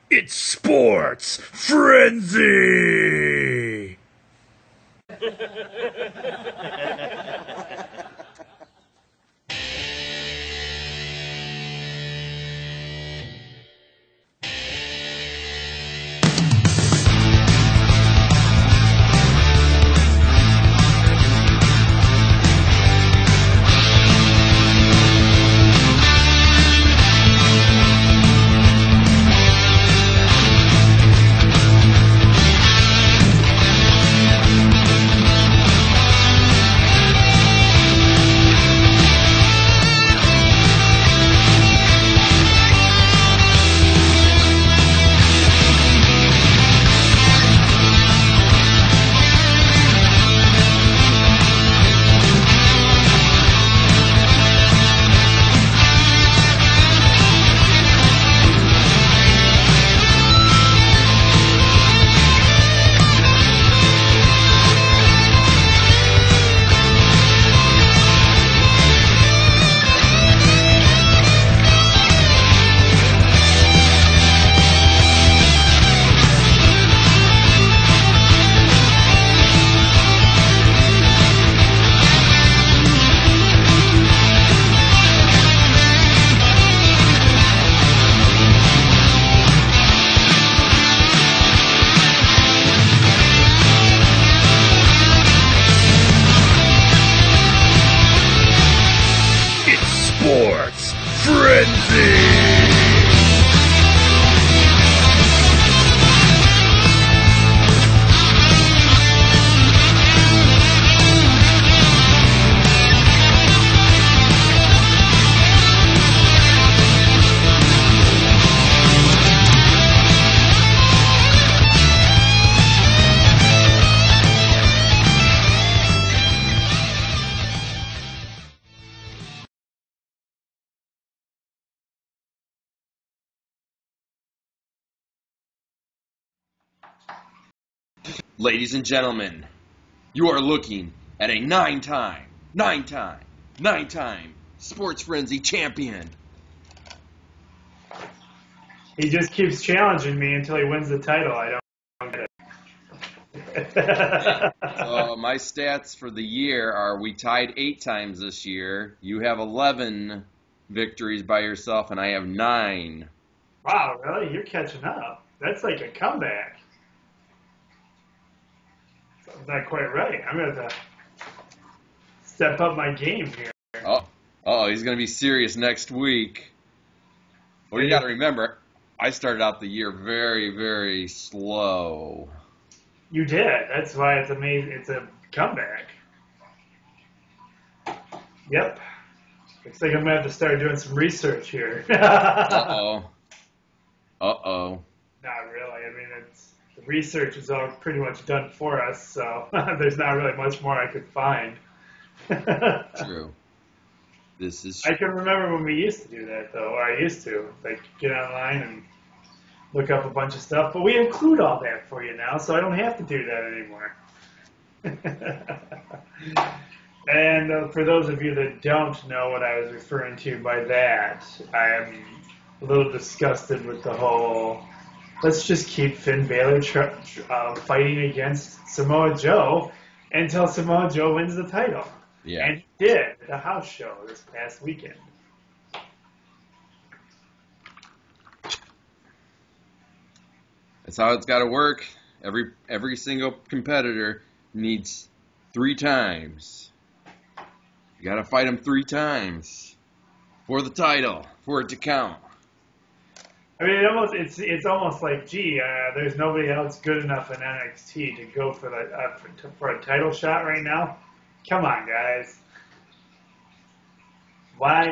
It's Sports Frenzy! Sports Frenzy! Ladies and gentlemen, you are looking at a nine-time Sports Frenzy champion. He just keeps challenging me until he wins the title. I don't get it. So my stats for the year are we tied 8 times this year. You have 11 victories by yourself, and I have 9. Wow, really? You're catching up. That's like a comeback. Something's not quite right. I'm going to have to step up my game here. Oh, he's going to be serious next week. Well, you got to remember, I started out the year very, very slow. You did. That's why it's amazing. It's a comeback. Yep. Looks like I'm going to have to start doing some research here. Uh-oh. Not really. I mean, the research is all pretty much done for us, so there's not really much more I could find. True. This is I can remember when we used to do that, though. Or I used to, like, get online and look up a bunch of stuff. But we include all that for you now, so I don't have to do that anymore. And for those of you that don't know what I was referring to by that, I am a little disgusted with the whole, let's just keep Finn Balor fighting against Samoa Joe until Samoa Joe wins the title. Yeah. And he did at a house show this past weekend. That's how it's got to work. Every single competitor needs 3 times. You got to fight them 3 times for the title, for it to count. I mean, it's almost like, gee, there's nobody else good enough in NXT to go for for a title shot right now. Come on, guys. Why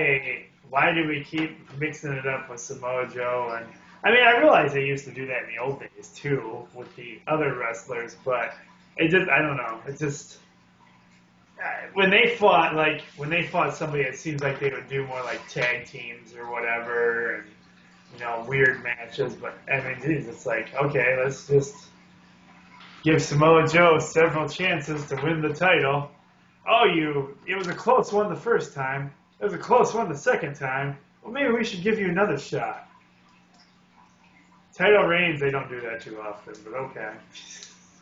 do we keep mixing it up with Samoa Joe? And I mean, I realize they used to do that in the old days too with the other wrestlers, but I don't know. It just when they fought somebody, it seems like they would do more like tag teams or whatever, and weird matches. But I mean, geez, it's like, okay, let's just give Samoa Joe several chances to win the title. Oh, it was a close one the first time. It was a close one the second time. Well, maybe we should give you another shot. Title reigns, they don't do that too often, but okay.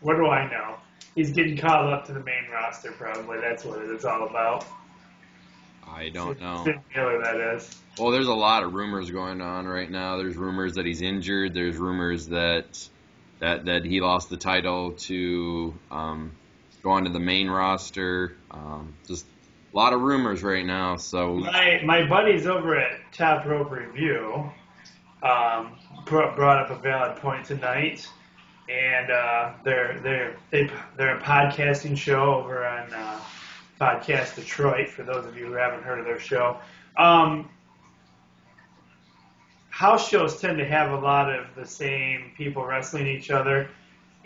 What do I know? He's getting called up to the main roster, probably. That's what it's all about. I don't know. Finn Balor, that is. Well, there's a lot of rumors going on right now. There's rumors that he's injured. There's rumors that he lost the title to go onto the main roster. Just a lot of rumors right now. So my buddies over at Top Rope Review brought up a valid point tonight, and they're a podcasting show over on Podcast Detroit. For those of you who haven't heard of their show, house shows tend to have a lot of the same people wrestling each other,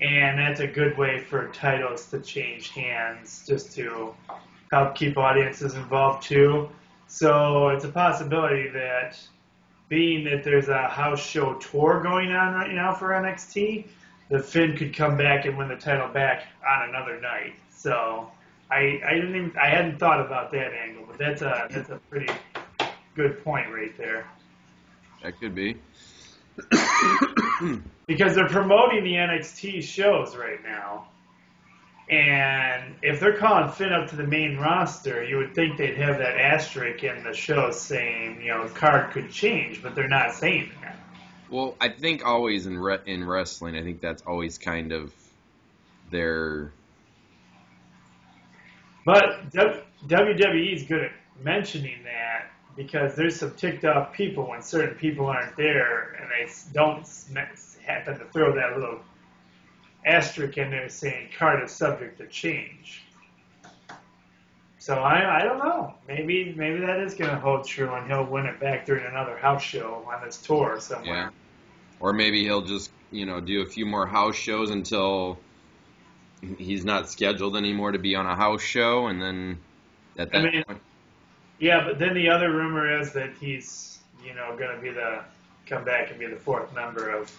and that's a good way for titles to change hands, just to help keep audiences involved too. So it's a possibility that, being that there's a house show tour going on right now for NXT, that Finn could come back and win the title back on another night. So I hadn't thought about that angle, but that's a pretty good point right there. that could be. Because they're promoting the NXT shows right now. And if they're calling Finn up to the main roster, you would think they'd have that asterisk in the show saying, the card could change, but they're not saying that. Well, I think always in wrestling, I think that's always kind of their... But WWE is good at mentioning that, because there's some ticked off people when certain people aren't there, and they don't happen to throw that little asterisk in there saying card is subject to change. So I don't know. Maybe that is going to hold true, and he'll win it back during another house show on this tour somewhere. Yeah. Or maybe he'll just, do a few more house shows until he's not scheduled anymore to be on a house show, and then at that point... Yeah, but then the other rumor is that he's, going to come back and be the fourth member of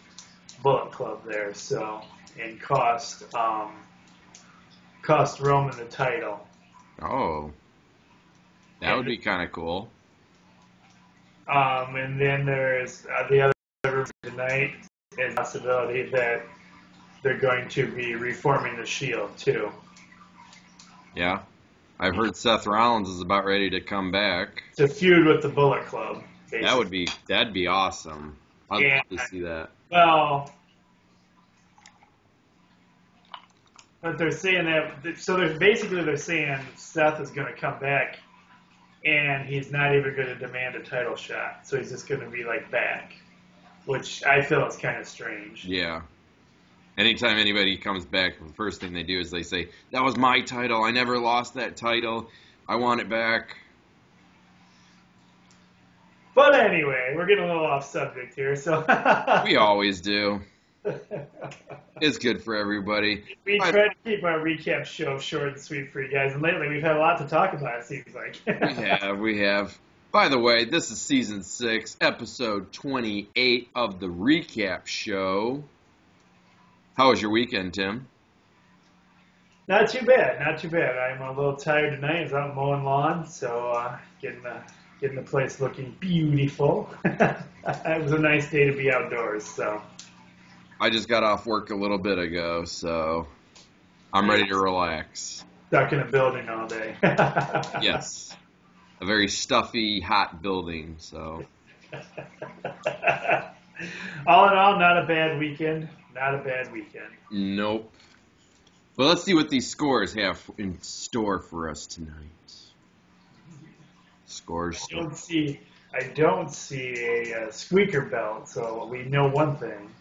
Bullet Club there, so, and cost Roman the title. Oh. That would be kind of cool. And then there's the other rumor tonight is the possibility that they're going to be reforming the Shield, too. Yeah. I've heard Seth Rollins is about ready to come back. To feud with the Bullet Club, basically. That'd be awesome. I'd love to see that. Well, but they're saying that, so they're saying Seth is going to come back, and he's not even going to demand a title shot. So he's just going to be back, which I feel is kind of strange. Yeah. Anytime anybody comes back, the first thing they do is they say, that was my title. I never lost that title. I want it back. But anyway, we're getting a little off subject here. So we always do. It's good for everybody. We try to keep our recap show short and sweet for you guys. And lately we've had a lot to talk about, it seems like. We have. By the way, this is Season 6, Episode 28 of the Recap Show. How was your weekend, Tim? Not too bad. I'm a little tired tonight. I was out mowing lawn, so getting the place looking beautiful. It was a nice day to be outdoors. So I just got off work a little bit ago, so I'm ready to relax. Stuck in a building all day. Yes, a very stuffy, hot building. So all in all, not a bad weekend. Nope. Well, let's see what these scores have in store for us tonight. Scores. I don't see a squeaker belt, so we know one thing.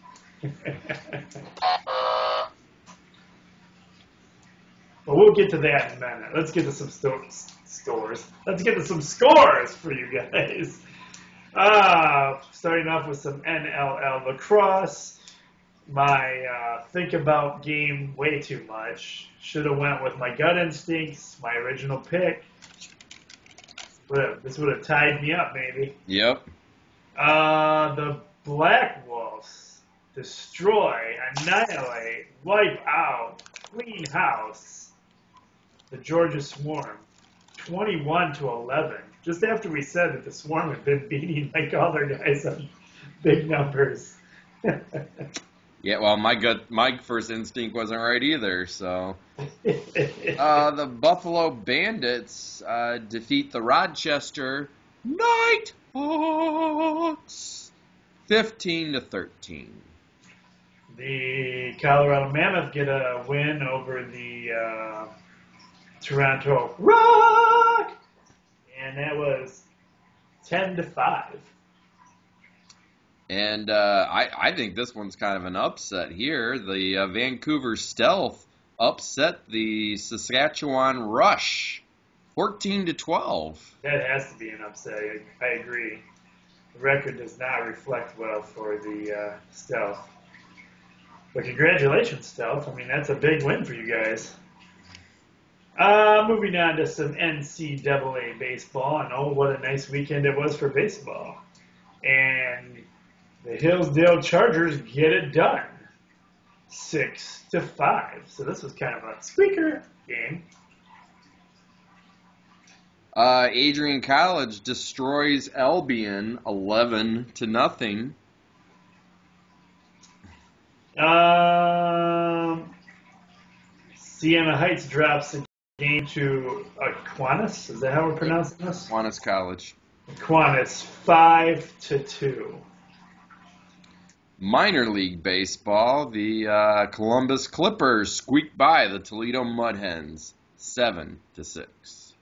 But we'll get to that in a minute. Let's get to some scores. Let's get to some scores for you guys. Starting off with some NLL lacrosse. My think about game way too much. Should have went with my gut instincts, my original pick. This would have tied me up, maybe. Yep. The Black Wolves destroy, annihilate, wipe out, clean house the Georgia Swarm, 21-11. Just after we said that the Swarm had been beating all their guys on big numbers. Yeah, well, my first instinct wasn't right either. So, the Buffalo Bandits defeat the Rochester Nighthawks 15-13. The Colorado Mammoth get a win over the Toronto Rock, and that was 10-5. And I think this one's kind of an upset here. The Vancouver Stealth upset the Saskatchewan Rush 14-12. That has to be an upset. I agree. The record does not reflect well for the Stealth. But congratulations, Stealth. I mean, that's a big win for you guys. Moving on to some NCAA baseball. And oh, what a nice weekend it was for baseball. And the Hillsdale Chargers get it done. 6-5. So this was kind of a squeaker game. Adrian College destroys Albion 11-0. Siena Heights drops the game to Aquinas. Is that how we're pronouncing this? Aquinas College. Aquinas 5-2. Minor League Baseball, the Columbus Clippers squeaked by the Toledo Mud Hens 7-6.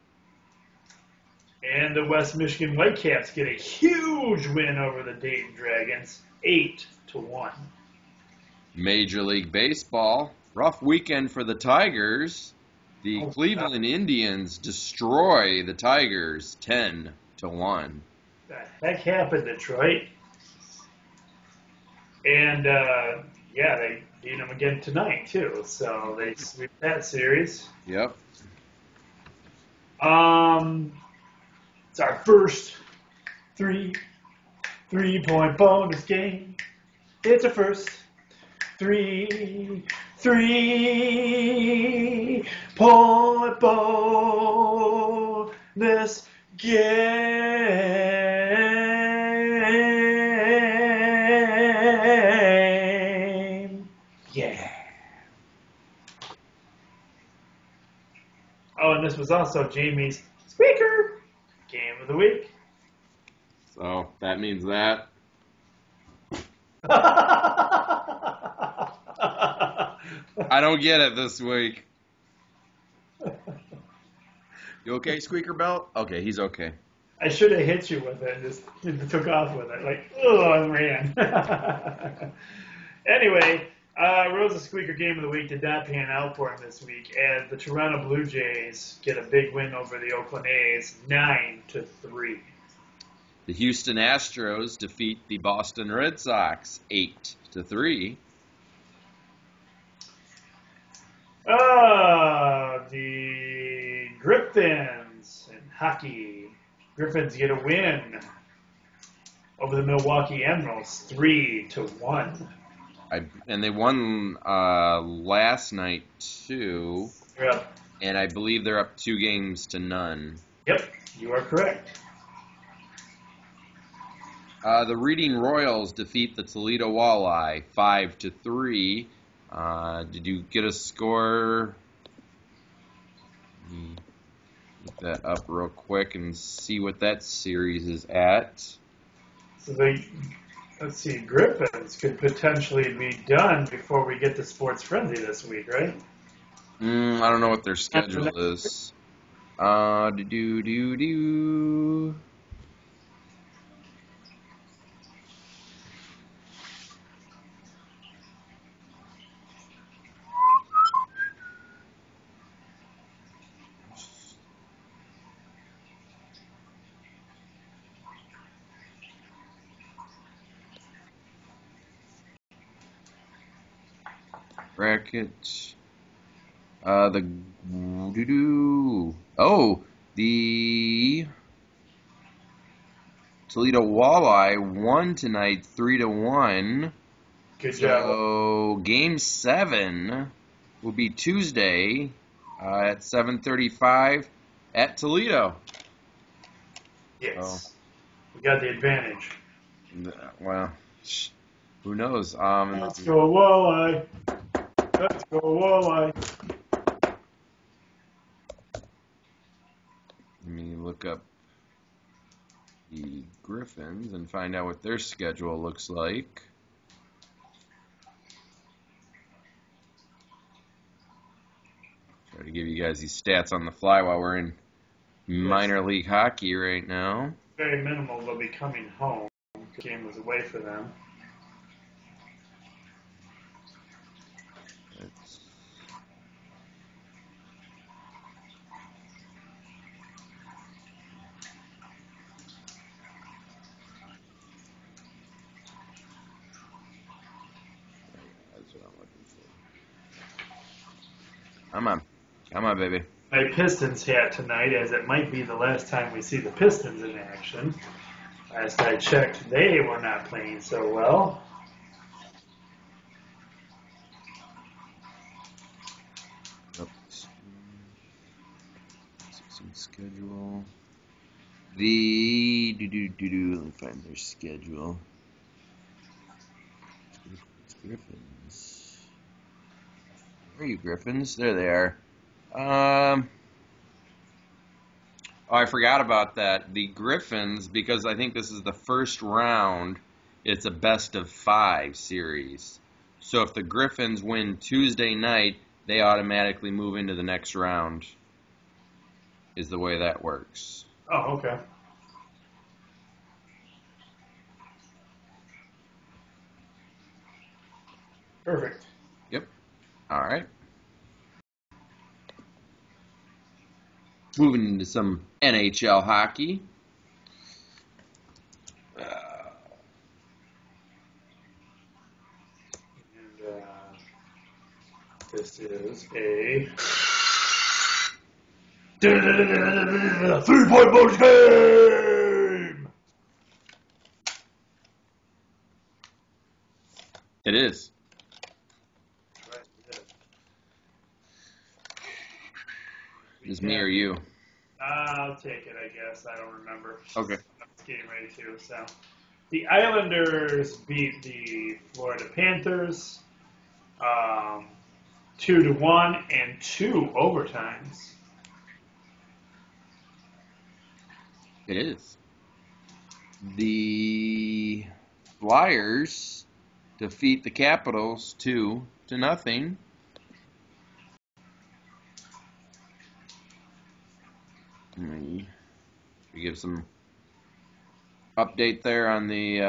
And the West Michigan Whitecaps get a huge win over the Dayton Dragons 8-1. Major League Baseball, rough weekend for the Tigers. The Cleveland Indians destroy the Tigers 10-1. The heck happened, Detroit? And, they beat them again tonight, too. So they sweep that series. Yep. It's our first three-point bonus game. It's our first three-point bonus game. Yeah. Oh, and this was also Jamie's Squeaker Game of the Week. So that means that. I don't get it this week. You okay, Squeaker Belt? Okay, he's okay. I should have hit you with it and just took off with it. Like, I ran. Anyway, Rose's Squeaker Game of the Week did not pan out for him this week, as the Toronto Blue Jays get a big win over the Oakland A's, 9-3. The Houston Astros defeat the Boston Red Sox 8-3. The Griffins in hockey. Griffins get a win over the Milwaukee Emeralds, 3-1. And they won last night too. Yep. And I believe they're up 2-0. Yep, you are correct. The Reading Royals defeat the Toledo Walleye 5-3. Did you get a score? Let me look that up real quick and see what that series is at. So let's see, Griffins could potentially be done before we get to Sports Frenzy this week, right? I don't know what their schedule is. Brackets. The Toledo Walleye won tonight 3-1. Good job. So Game 7 will be Tuesday at 7:35 at Toledo. Yes. We got the advantage. Well, Who knows? Let's go Walleye. Let's go Walleye. Let me look up the Griffins and find out what their schedule looks like. Try to give you guys these stats on the fly while we're in minor league hockey right now. Very minimal. They'll be coming home. The game was away for them. Let's- That's what I'm looking for. Come on, baby. My Pistons hat tonight, as it might be the last time we see the Pistons in action. Last I checked, they were not playing so well. Some schedule. Let me find their schedule. Griffins. Where are you, Griffins? There they are. Oh, I forgot about that. The Griffins, because I think this is the first round, it's a best of 5 series. So if the Griffins win Tuesday night, they automatically move into the next round, is the way that works. Oh, okay. Perfect. Yep. All right. Moving into some NHL hockey. And this is a 3-point bonus game. It is. Is me or you? I'll take it, I guess. I don't remember. Okay. I'm getting ready to. So, the Islanders beat the Florida Panthers 2-1 and 2 overtimes. It is. The Flyers defeat the Capitals 2-0. We give some update there on the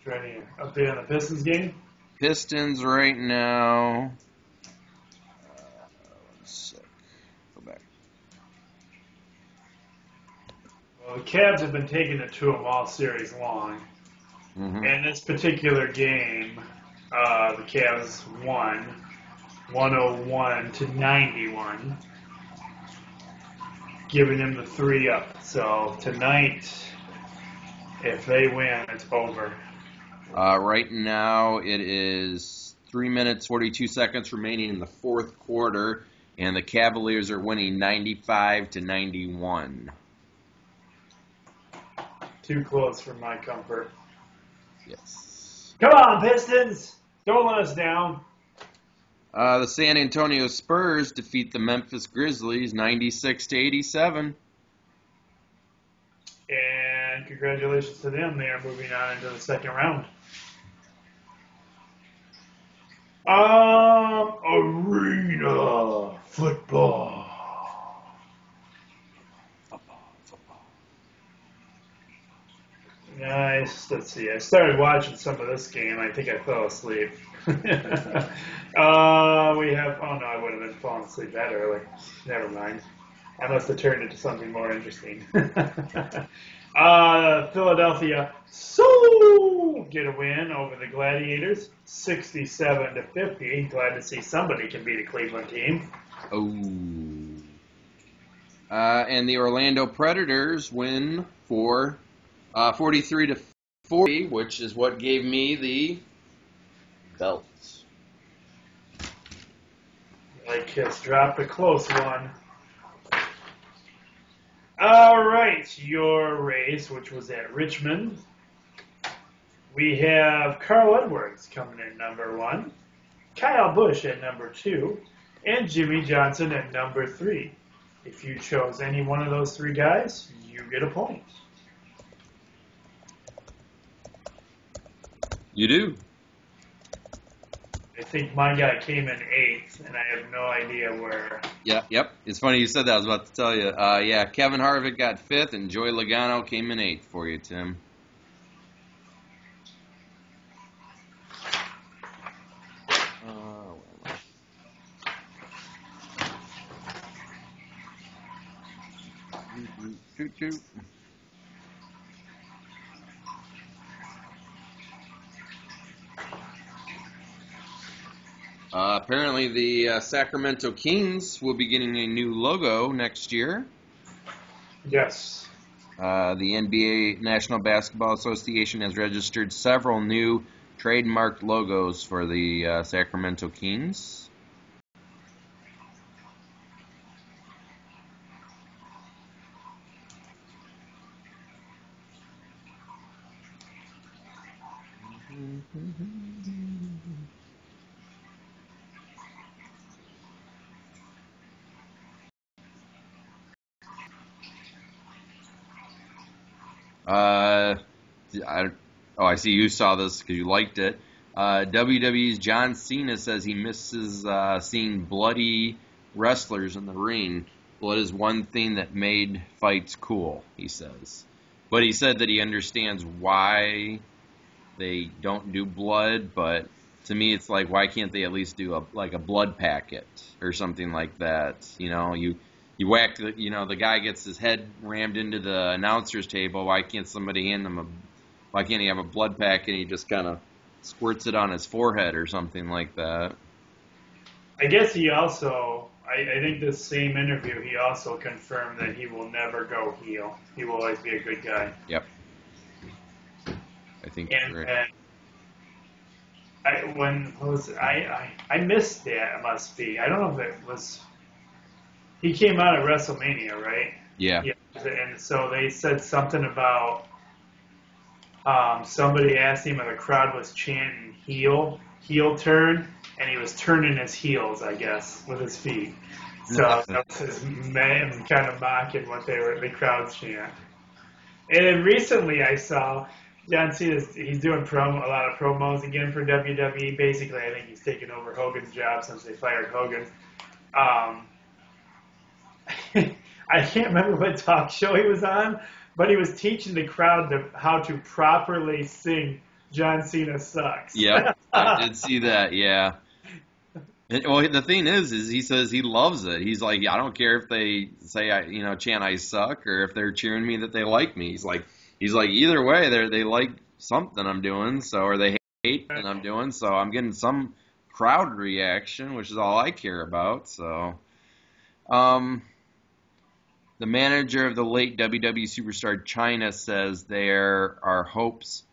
Trying to update on the Pistons game. Pistons right now. 1 sec. Go back. Well, the Cavs have been taking it to them all series long. Mm-hmm. In this particular game, the Cavs won 101-91, giving them the 3-up. So tonight, if they win, it's over. Right now, it is 3 minutes 42 seconds remaining in the fourth quarter, and the Cavaliers are winning 95-91. Too close for my comfort. Yes. Come on, Pistons! Don't let us down. The San Antonio Spurs defeat the Memphis Grizzlies 96-87. And congratulations to them. They are moving on into the second round. Arena football. Nice. Let's see. I started watching some of this game. I think I fell asleep. We have. Oh no, I would have been falling asleep that early. Never mind. I must have turned into something more interesting. Philadelphia get a win over the Gladiators, 67-50. Glad to see somebody can beat a Cleveland team. Oh. And the Orlando Predators win for 43-40, which is what gave me the belt. Like Kiss dropped a close one. All right, your race, which was at Richmond, We have Carl Edwards coming in number 1, Kyle Busch at number 2, and Jimmy Johnson at number 3. If you chose any one of those 3 guys, you get a point. You do. I think my guy came in 8th, and I have no idea where. Yep. It's funny you said that. I was about to tell you. Yeah, Kevin Harvick got 5th, and Joey Logano came in 8th for you, Tim. Apparently, the Sacramento Kings will be getting a new logo next year. Yes. The NBA National Basketball Association has registered several new trademarked logos for the Sacramento Kings. I see you saw this because you liked it. WWE's John Cena says he misses seeing bloody wrestlers in the ring. Blood is one thing that made fights cool, he says. But he said that he understands why they don't do blood, but to me it's like, why can't they at least do a blood packet or something like that? You know, you whack the guy gets his head rammed into the announcer's table. Why can't somebody hand him why can't he have a blood packet and he just kind of squirts it on his forehead or something like that? I guess he also, I think this same interview, he also confirmed that he will never go heel. He will always be a good guy. Yep. I think And, right. I missed that, it must be. I don't know if it was, he came out at WrestleMania, right? Yeah. And so they said something about, somebody asked him if the crowd was chanting heel turn, and he was turning his heels, I guess, with his feet. So that was his man kind of mocking what the crowds chant. And then recently I saw John Cena, he's doing a lot of promos again for WWE. Basically, I think he's taken over Hogan's job since they fired Hogan. I can't remember what talk show he was on, but he was teaching the crowd how to properly sing John Cena Sucks. Yep, I did see that, yeah. Well, the thing is he says he loves it. He's like, I don't care if they say, chant I suck, or if they're cheering me that they like me. He's like, either way, they like something I'm doing, or they hate something I'm doing, so I'm getting some crowd reaction, which is all I care about. So, the manager of the late WWE superstar Chyna says there are hopes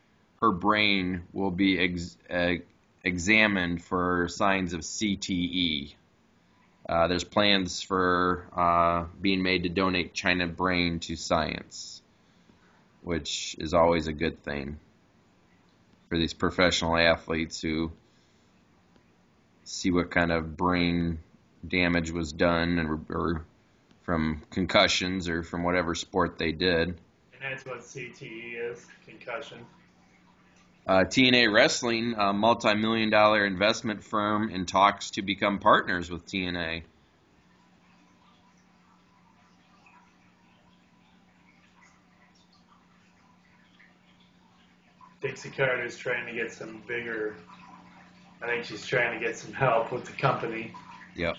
her brain will be examined for signs of CTE. There's plans for being made to donate Chyna brain to science, which is always a good thing for these professional athletes who see what kind of brain damage was done, or from concussions, or from whatever sport they did. And that's what CTE is, concussion. TNA Wrestling, a multi-million-dollar investment firm, in talks to become partners with TNA. Dixie Carter's trying to get some bigger. I think she's trying to get some help with the company. Yep.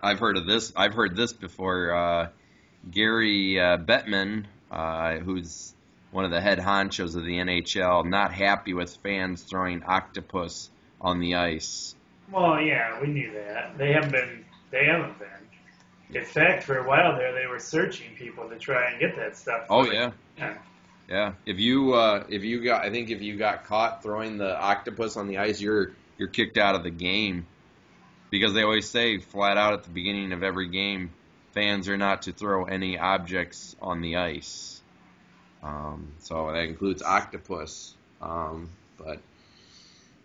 I've heard this before. Gary Bettman, who's one of the head honchos of the NHL, not happy with fans throwing octopus on the ice. Well, yeah, we knew that. They haven't been. In fact, for a while there, they were searching people to try and get that stuff. Oh yeah. Yeah. If you got caught throwing the octopus on the ice, you're kicked out of the game, because they always say flat out at the beginning of every game, fans are not to throw any objects on the ice. So that includes octopus. But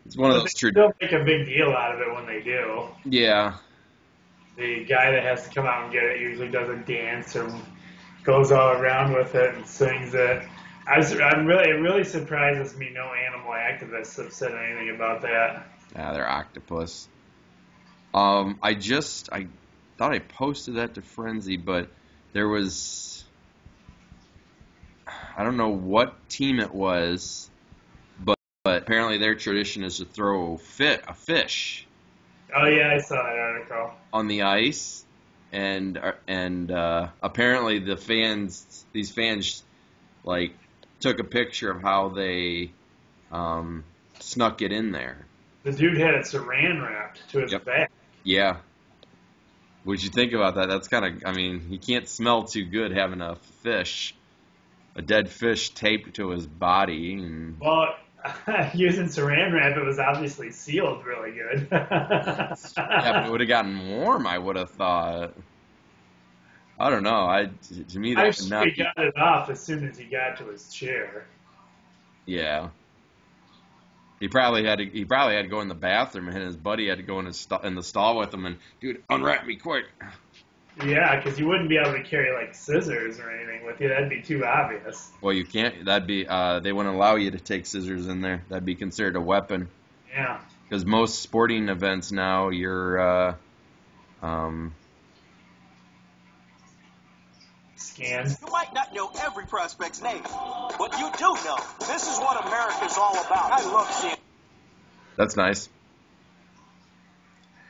it's one of But those they still make a big deal out of it when they do. Yeah. The guy that has to come out and get it usually does a dance or goes all around with it and sings it. It really surprises me no animal activists have said anything about that. Yeah, they're octopus. I thought I posted that to Frenzy, but there was, I don't know what team it was, but apparently their tradition is to throw a fish Oh yeah, I saw that article. on the ice, and apparently these fans like took a picture of how they snuck it in there. The dude had it saran wrapped to his Yep. back. Yeah. What'd you think about that? That's kind of, he can't smell too good having a dead fish taped to his body. And Well, using saran wrap, it was obviously sealed really good. yeah, but it would have gotten warm, I would have thought. I don't know. To me, that I'm would sure not he be. got it off as soon as he got to his chair. Yeah. He probably had to go in the bathroom, and his buddy had to go in the stall with him, and dude, unwrap me quick. Yeah, because you wouldn't be able to carry like scissors or anything with you. That'd be too obvious. Well, you can't. That'd be. They wouldn't allow you to take scissors in there. That'd be considered a weapon. Yeah. Because most sporting events now, you're Scan. You might not know every prospect's name, but you do know this is what America's all about. I love seeing. That's nice.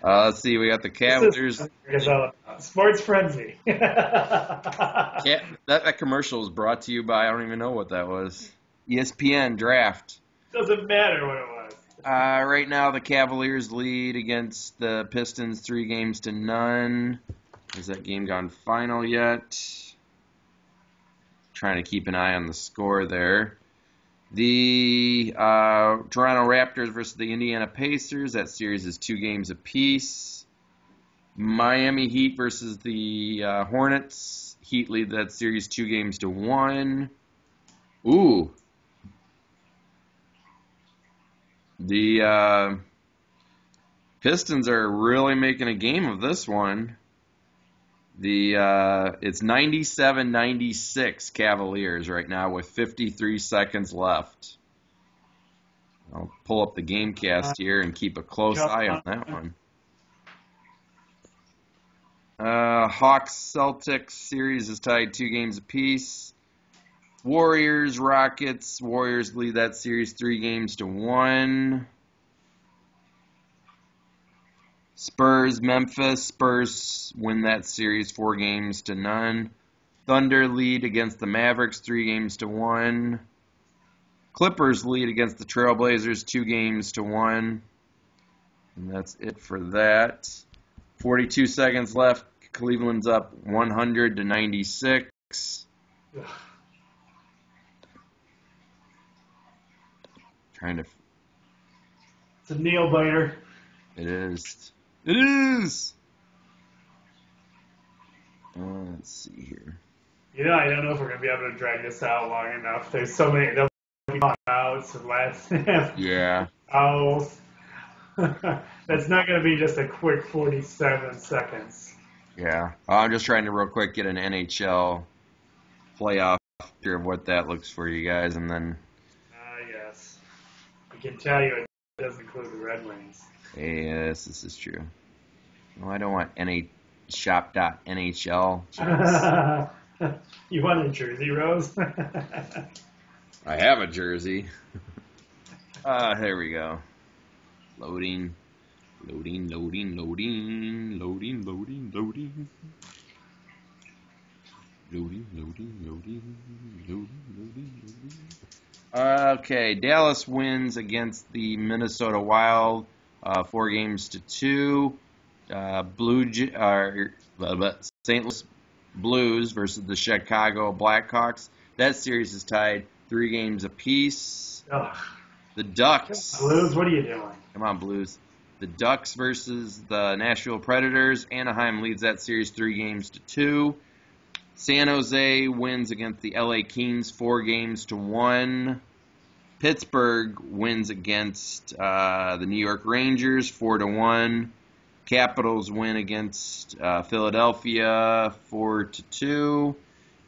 Let's see. We got the Cavaliers. It's all about Sports Frenzy. That commercial was brought to you by, I don't even know what that was. ESPN Draft. Doesn't matter what it was. Right now, the Cavaliers lead against the Pistons 3-0. Has that game gone final yet? Trying to keep an eye on the score there. The Toronto Raptors versus the Indiana Pacers. That series is 2 games apiece. Miami Heat versus the Hornets. Heat lead that series 2-1. Ooh. The Pistons are really making a game of this one. It's 97-96 Cavaliers right now with 53 seconds left. I'll pull up the Gamecast here and keep a close eye on that one. Hawks-Celtics series is tied 2 games apiece. Warriors-Rockets. Warriors lead that series 3-1. Spurs-Memphis. Spurs win that series 4-0. Thunder lead against the Mavericks 3-1. Clippers lead against the Trailblazers 2-1. And that's it for that. 42 seconds left. Cleveland's up 100-96. Trying to. It's a nail biter. It is. It is. Let's see here. You know, I don't know if we're gonna be able to drag this out long enough. There's so many. There'll be outs and last. Yeah. Outs. That's not gonna be just a quick 47 seconds. Yeah. I'm just trying to real quick get an NHL playoff picture of what that looks for you guys, and then. Yes. I can tell you it doesn't include the Red Wings. Yes, this is true. No, I don't want shop.nhl. Jeez. You want a jersey, Rose? I have a jersey. Here we go. Loading. Loading, loading, loading. Loading, loading, loading. Loading, loading, loading. Loading, loading, loading. Okay, Dallas wins against the Minnesota Wild 4-2. St. Louis Blues versus the Chicago Blackhawks. That series is tied 3 games apiece. Ugh. The Ducks. Blues, what are you doing? Come on, Blues. The Ducks versus the Nashville Predators. Anaheim leads that series 3-2. San Jose wins against the LA Kings 4-1. Pittsburgh wins against the New York Rangers 4-1. Capitals win against Philadelphia 4-2.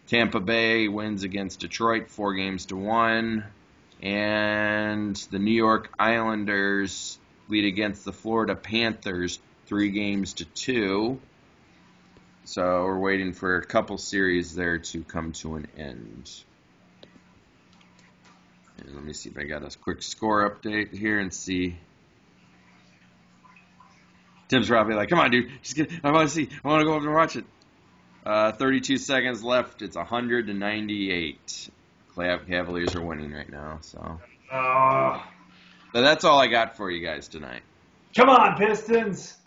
Tampa Bay wins against Detroit 4-1. And the New York Islanders lead against the Florida Panthers 3-2. So we're waiting for a couple series there to come to an end. And let me see if I got a quick score update here and see. Tim's probably like, come on, dude. I want to see. I want to go over and watch it. 32 seconds left. It's 100-98. Cavaliers are winning right now. So that's all I got for you guys tonight. Come on, Pistons.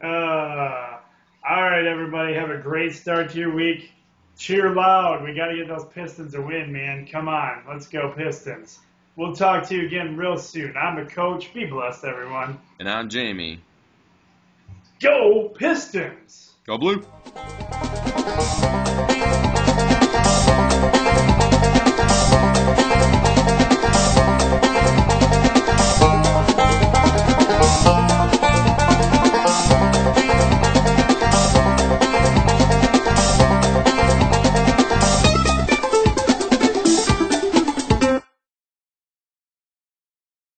All right, everybody. Have a great start to your week. Cheer loud. We got to get those Pistons a win, man. Come on. Let's go, Pistons. We'll talk to you again real soon. I'm the coach. Be blessed, everyone. And I'm Jamie. Go, Pistons! Go Blue!